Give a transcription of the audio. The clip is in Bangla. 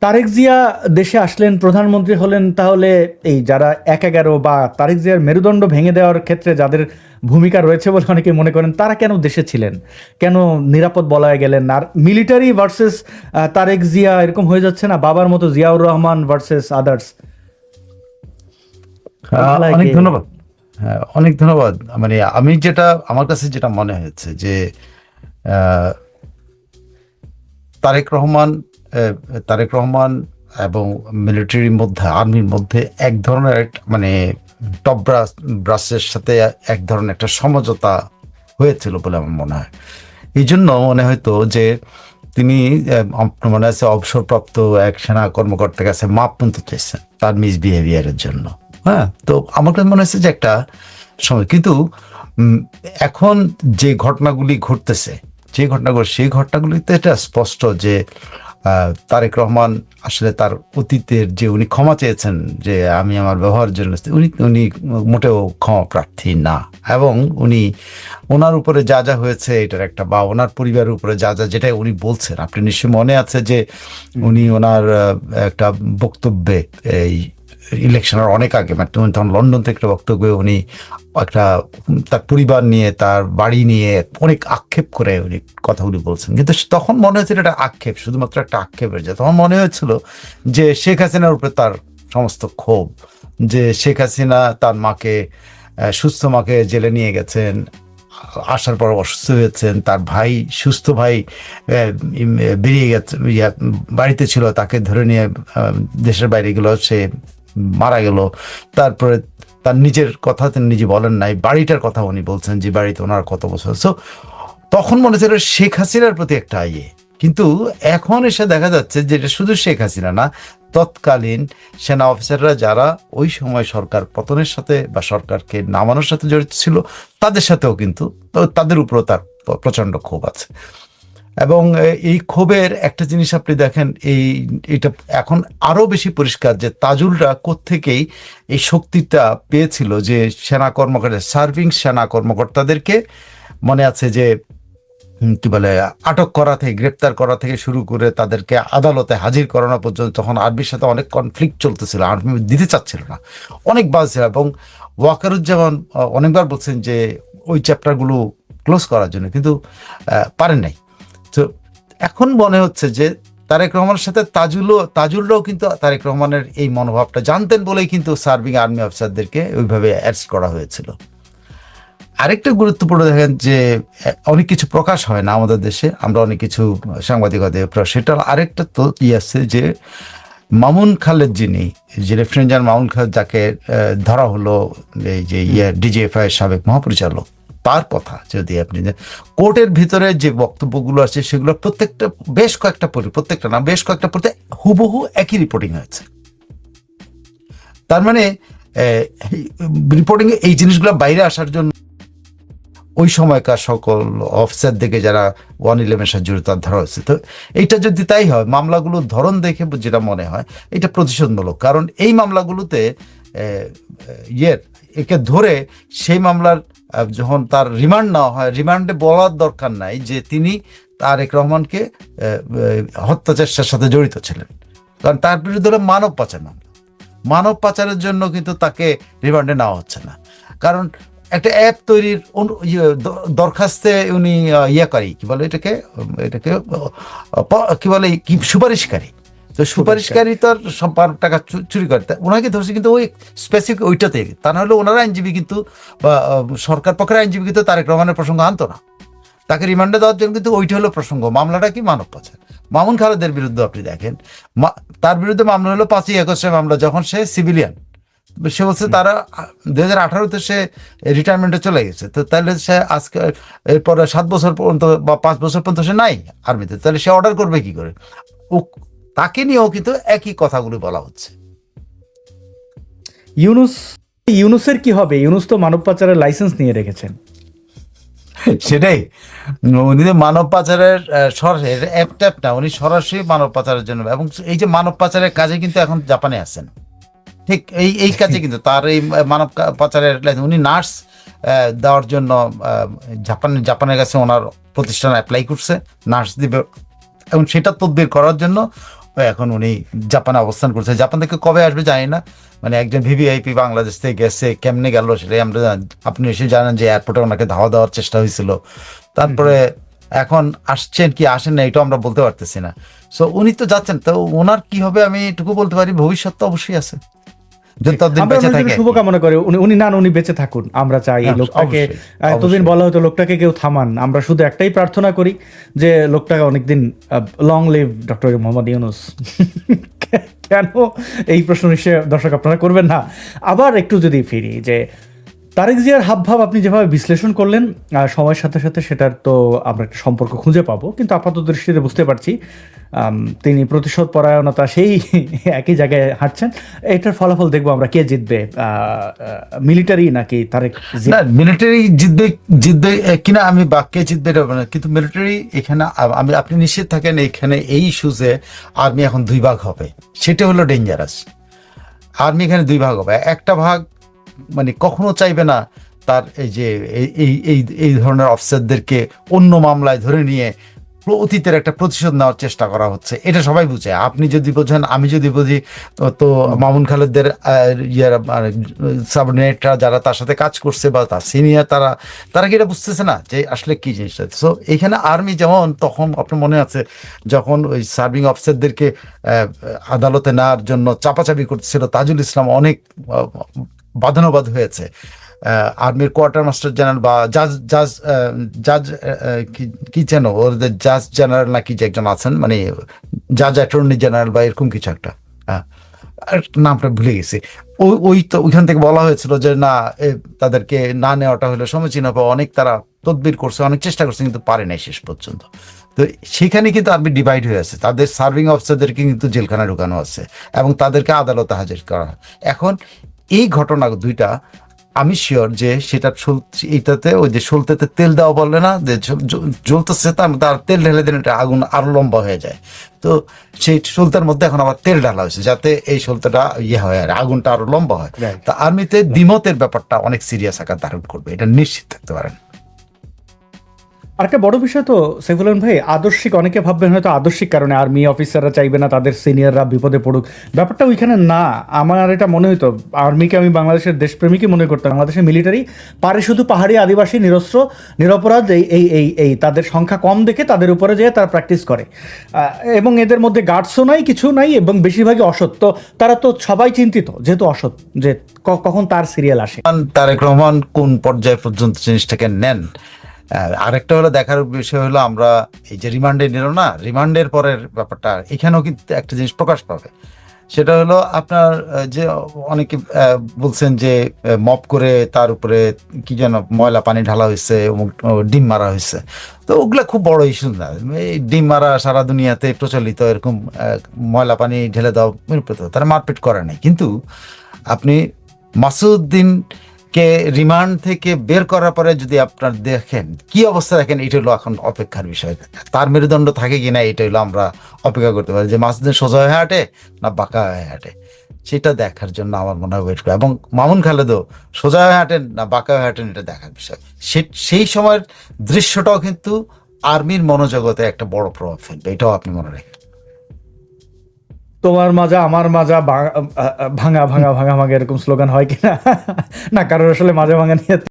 তারেক জিয়া দেশে আসলেন, প্রধানমন্ত্রী হলেন, তাহলে এই যারা ১/১১ বা তারেক জিয়ার মেরুদণ্ড ভেঙে দেওয়ার ক্ষেত্রে যাদের ভূমিকা রয়েছে বলে অনেকে মনে করেন, তারা কেন দেশে ছিলেন, কেন নিরাপদ বলয়ে গেলেন? আর মিলিটারি ভার্সেস তারেক জিয়া এরকম হয়ে যাচ্ছে না, বাবার মতো জিয়াউর রহমান ভার্সেস আদার্স। অনেক ধন্যবাদ। হ্যাঁ, অনেক ধন্যবাদ। মানে আমি যেটা, আমার কাছে যেটা মনে হয়েছে যে আহ, তারেক রহমান তারেক রহমান এবং মিলিটারির মধ্যে, আর্মির মধ্যে এক ধরনের মানে টপ ব্রাসের সাথে এক ধরনের একটা সমঝোতা হয়েছিল বলে আমার মনে হয়। এই জন্য মনে হয়তো যে তিনি আপনার মনে আছে অবসরপ্রাপ্ত এক সেনা কর্মকর্তার কাছে মাপ পর্যন্ত চাইছেন তার মিসবিহেভিয়ারের জন্য। হ্যাঁ, তো আমার কাছে মনে হচ্ছে যে একটা সময়, কিন্তু এখন যে ঘটনাগুলি ঘটতেছে, সেই ঘটনাগুলিতে এটা স্পষ্ট যে তারেক রহমান আসলে তার অতীতের যে উনি ক্ষমা চেয়েছেন যে আমি আমার ব্যবহারের জন্য, উনি মোটেও ক্ষমা প্রার্থী না। এবং ওনার উপরে যা যা হয়েছে এটার একটা, বা ওনার পরিবারের উপরে যা যা, যেটা উনি বলছেন, আপনি নিশ্চয়ই মনে আছে যে উনি ওনার একটা বক্তব্যে, এই ইলেকশনের অনেক আগে, মানে তখন লন্ডন থেকে একটা বক্তব্যে উনি একটা তার পরিবার নিয়ে, তার বাড়ি নিয়ে অনেক আক্ষেপ করে উনি কথাগুলি বলছেন। কিন্তু তখন মনে হয়েছিল এটা আক্ষেপ, শুধুমাত্র একটা আক্ষেপের, যে তখন মনে হয়েছিল যে শেখ হাসিনার উপরে তার সমস্ত ক্ষোভ, যে শেখ হাসিনা তার মাকে, সুস্থ মাকে জেলে নিয়ে গেছেন, আসার পর অসুস্থ হয়েছেন, তার ভাই, সুস্থ ভাই বেরিয়ে গেছে, বাড়িতে ছিল, তাকে ধরে নিয়ে দেশের বাইরে গেল, সে মারা গেল। তারপরে তার নিজের কথা তিনি নিজে বলেন নাই, বাড়িটার কথা উনি বলছেন যে বাড়িতে ওনার কত বছর। সো তখন মনে ছিল শেখ হাসিনার প্রতি একটা কিন্তু এখন এসে দেখা যাচ্ছে যে এটা শুধু শেখ হাসিনা না, তৎকালীন সেনা অফিসাররা যারা ওই সময় সরকার পতনের সাথে বা সরকারকে নামানোর সাথে জড়িত ছিল, তাদের সাথেও কিন্তু, তাদের উপরও তার প্রচন্ড ক্ষোভ আছে। এবং এই ক্ষোভের একটা জিনিস আপনি দেখেন, এটা এখন আরো বেশি পরিষ্কার যে তাজুলরা কোত্থেকেই এই শক্তিটা পেয়েছিল, যে সেনা কর্মকর্তা, সার্ভিং সেনা কর্মকর্তাদেরকে, মনে আছে যে কি বলে, আটক করা থেকে, গ্রেপ্তার করা থেকে শুরু করে তাদেরকে আদালতে হাজির করানো পর্যন্ত, তখন আর্মির সাথে অনেক কনফ্লিক্ট চলতেছিল, আর্মি দিতে চাচ্ছিল না, অনেক বাজছিল। এবং ওয়াকারুজ্জামান অনেকবার বলছেন যে ওই চ্যাপ্টারগুলো ক্লোজ করার জন্য, কিন্তু পারেন নাই। তো এখন মনে হচ্ছে যে তারেক রহমানের সাথে তাজুলরাও কিন্তু তারেক রহমানের এই মনোভাবটা জানতেন বলেই কিন্তু সার্ভিং আর্মি অফিসারদেরকে ওইভাবে অ্যারেস্ট করা হয়েছিল। আরেকটা গুরুত্বপূর্ণ দেখেন যে অনেক কিছু প্রকাশ হয় না আমাদের দেশে, আমরা অনেক কিছু সাংবাদিকতা, সেটা আরেকটা তো আছে যে মামুন খালেদ, যিনি যে লেফটেন্যান্ট জেনারেল মামুন খালেদ, যাকে ধরা হলো, এই যে ডিজিএফআই এর সাবেক মহাপরিচালক, তার কথা যদি আপনি, কোর্টের ভিতরে যে বক্তব্যগুলো আছে সেগুলো প্রত্যেকটা, বেশ কয়েকটা পড়তে হুবহু একই রিপোর্টিং হয়েছে। তার মানে রিপোর্টিং এই জিনিসগুলো বাইরে আসার জন্য ওই সময়কার সকল অফিসারদেরকে যারা 111 সাথে জড়িত ধরা হয়েছে। তো এইটা যদি তাই হয়, মামলাগুলোর ধরন দেখে যেটা মনে হয় এটা প্রতিশোধমূলক, কারণ এই মামলাগুলোতে একে ধরে সেই মামলার যখন তার রিমান্ড নেওয়া হয়, রিমান্ডে বলার দরকার নাই যে তিনি তারেক রহমানকে হত্যা চেষ্টার সাথে জড়িত ছিলেন, কারণ তার বিরুদ্ধে হলো মানব পাচার মামলা। মানব পাচারের জন্য কিন্তু তাকে রিমান্ডে নেওয়া হচ্ছে না, কারণ একটা অ্যাপ তৈরির দরখাস্তে উনি কি বলে এটাকে কি বলে, কি সুপারিশকারী। তো সুপারিশকারী তো আর সব টাকা চুরি করে, ওনাকে ধরছে কিন্তু ওই স্পেসিফিক ওইটাতে। তা নাহলে ওনার আইনজীবী কিন্তু, বা সরকার পক্ষের আইনজীবী কিন্তু তারেক রহমানের প্রসঙ্গ আনতো না, তাকে রিমান্ডে দেওয়ার জন্য কিন্তু ওইটা হলো প্রসঙ্গ। মামলাটা কি মানব পাচার। মামুন খালেদের বিরুদ্ধে আপনি দেখেন, তার বিরুদ্ধে মামলা হলো 5ই আগস্টের মামলা, যখন সে সিভিলিয়ান। সে বলছে তারা 2018-তে সে রিটায়ারমেন্টে চলে গেছে, তো তাহলে সে আজকে এরপরে 7 বছর পর্যন্ত বা 5 বছর পর্যন্ত সে নাই আর্মিতে, তাহলে সে অর্ডার করবে কি করে? ও তাকে নিয়েও কিন্তু একই কথাগুলি বলা হচ্ছে। ইউনুসের কি হবে? ইউনুস তো মানব পাচারের লাইসেন্স নিয়ে রেখেছেন। সেটাই, উনি মানব পাচারের অ্যাপ না, উনি সরাসরি মানব পাচারের জন্য, এবং এই যে মানব পাচারের কাজে কিন্তু এখন জাপানে আছেন, ঠিক এই কাজে কিন্তু তার এই মানব পাচারের, উনি নার্স দেওয়ার জন্য জাপানের কাছে ওনার প্রতিষ্ঠান অ্যাপ্লাই করছে, নার্স দিবে, এবং সেটা তদবির করার জন্য এখন উনি জাপানে অবস্থান করছে। জাপান থেকে কবে আসবে জানি না, মানে একজন ভিভিআইপি বাংলাদেশ থেকে গেছে, কেমনে গেল সেটাই আমরা আপনি নিশ্চয়ই জানেন যে এয়ারপোর্টে ওনাকে ধাওয়া দেওয়ার চেষ্টা হয়েছিল। তারপরে এখন আসছেন কি আসেন না এটাও আমরা বলতে পারতেছি না। সো উনি তো যাচ্ছেন, তো ওনার কি হবে আমি এটুকু বলতে পারি, ভবিষ্যৎ তো অবশ্যই আছে যদি ততদিন আমরা বেঁচে ওনার জন্য থাকে। শুভকামনা করি। উনি না, উনি বেঁচে থাকুন, আমরা চাই এই লোকটাকে। অবশ্যই, এতদিন অবশ্যই। বলা হতো লোকটাকে কেউ থামান, আমরা শুধু একটাই প্রার্থনা করি যে লোকটাকে অনেকদিন long live doctor Mohammad Yunus. কেন এই প্রশ্ন নিশ্চয় দর্শক আপনারা করবেন না। আবার একটু যদি ফিরি যে তারেক জিয়ার হাবভাব আপনি যেভাবে বিশ্লেষণ করলেন, সময়ের সাথে সাথে সেটার তো আমরা একটা সম্পর্ক খুঁজে পাবো, কিন্তু আপাত দৃষ্টিতে বুঝতে পারছি তিনি প্রতিশোধ পরায়ণতা সেই একই জায়গায় হাঁটছেন। এটার ফলাফল দেখবো আমরা, কে জিতবে, মিলিটারি নাকি তারেক জিয়া? না, মিলিটারি জিতবে জিতবে কিনা আমি বাক্যে জিতবে এটা বলবো না, কিন্তু মিলিটারি এখানে আমি আপনি নিশ্চিত থাকেন এখানে এই ইস্যুজে আর্মি এখন দুই ভাগ হবে, সেটা হলো ডেঞ্জারাস। আর্মি এখানে দুই ভাগ হবে, একটা ভাগ মানে কখনো চাইবে না তার এই যে এই ধরনের অফিসারদেরকে অন্য মামলায় ধরে নিয়ে অতীতের একটা প্রতিশোধ নেওয়ার চেষ্টা করা হচ্ছে, এটা সবাই বুঝে। আপনি যদি বোঝেন, আমি যদি বুঝি, তো মামুন খালেদের সাবঅর্ডিনেটরা যারা তার সাথে কাজ করছে বা তার সিনিয়র, তারা কি এটা বুঝতেছে না যে আসলে কি জিনিসটা। সো এখানে আর্মি যেমন তখন আপনার মনে আছে যখন ওই সার্ভিং অফিসারদেরকে আদালতে নেওয়ার জন্য চাপাচাপি করছিল, তাজুল ইসলাম অনেক বাদানুবাদ হয়েছে। আর্মির কোয়ার্টার মাস্টার জেনারেল বা জাজ কি যেন ওদের জাজ জেনারেল নাকি যে একজন আছেন, মানে জাজ অ্যাটর্নি জেনারেল বা এরকম কিছু একটা, নামটা ভুলে গেছি। ওই তো ওইখান থেকে বলা হয়েছিল যে না, তাদেরকে না নেওয়াটা হলো সমীচীন হবে। অনেক তারা তদবির করছে, অনেক চেষ্টা করছে, কিন্তু পারে নাই শেষ পর্যন্ত। তো সেখানে কিন্তু আর্মি ডিভাইড হয়ে আছে, তাদের সার্ভিং অফিসারদেরকে কিন্তু জেলখানায় ঢুকানো আছে এবং তাদেরকে আদালতে হাজির করা হয়। এখন এই ঘটনা দুইটা আমি শিওর যে সেটা এইটাতে ওই যে সলতেতে তেল দেওয়া বলে না, যে জ্বলতেছে তার মধ্যে আর তেল ঢেলে দিন, এটা আগুন আরো লম্বা হয়ে যায়। তো সেই সলতার মধ্যে এখন আবার তেল ঢালা হয়েছে যাতে এই সলতাটা হয় আর আগুনটা আরো লম্বা হয়। তা আর্মিতে দ্বিমতের ব্যাপারটা অনেক সিরিয়াস আকার ধারণ করবে, এটা নিশ্চিত থাকতে পারেন। আরেকটা বড় বিষয় তো সাইফুল আলম ভাই, আদর্শিক, অনেকে ভাববেন হয়তো আদর্শিক কারণে আর্মি অফিসাররা চাইবে না তাদের সিনিয়ররা বিপদে পড়ুক, ব্যাপারটা ওইখানে না। আমার এটা মনে হতো, আর্মিকে আমি বাংলাদেশের দেশপ্রেমিকই মনে করতাম। বাংলাদেশের মিলিটারি পারে শুধু পাহাড়ি আদিবাসী নিরস্ত্র নিরপরাধ এই তাদের সংখ্যা কম দেখে তাদের উপরে যেয়ে তারা প্র্যাকটিস করে, এবং এদের মধ্যে গার্ডসও নাই, কিছু নাই, এবং বেশিরভাগই অসৎ। তো তারা তো সবাই চিন্তিত যেহেতু অসৎ, যে কখন তার সিরিয়াল আসে। তারেক রহমান কোন পর্যায় পর্যন্ত জিনিসটাকে নেন। আরেকটা হলো দেখার বিষয় হলো, আমরা এই যে রিমান্ডে নিল না, রিমান্ডের পরের ব্যাপারটা এখানেও কিন্তু একটা জিনিস প্রকাশ পাবে। সেটা হলো আপনার যে অনেকে বলছেন যে মপ করে তার উপরে কি যেন ময়লা পানি ঢালা হয়েছে, ডিম মারা হয়েছে। তো ওগুলা খুব বড় ইস্যু না, এই ডিম মারা সারা দুনিয়াতে প্রচলিত, এরকম ময়লা পানি ঢেলে দাও, তারা মারপিট করে নাই। কিন্তু আপনি মাসুদ্দিন কে রিমান্ড থেকে বের করার পরে যদি আপনার দেখেন কি অবস্থা, দেখেন এটা হলো এখন অপেক্ষার বিষয়। তার মেরুদণ্ড থাকে কিনা এটা হলো আমরা অপেক্ষা করতে পারি, যে মাসুদ্দিন সোজা হয়ে হাঁটে না বাঁকা হয়ে হাঁটে, সেটা দেখার জন্য আমার মনে হয় ওয়েট করে। এবং মামুন খালেদও সোজা হয়ে হাঁটেন না বাঁকা হয়ে হাঁটেন, এটা দেখার বিষয়। সেই সময়ের দৃশ্যটাও কিন্তু আর্মির মনোজগতে একটা বড় প্রভাব ফেলবে, এটাও আপনি মনে রাখেন। তোমার মাজা আমার মাজা ভাঙা ভাঙা ভাঙা ভাঙা এরকম স্লোগান হয় কিনা, না কারোর আসলে মাজা ভাঙা নিয়ে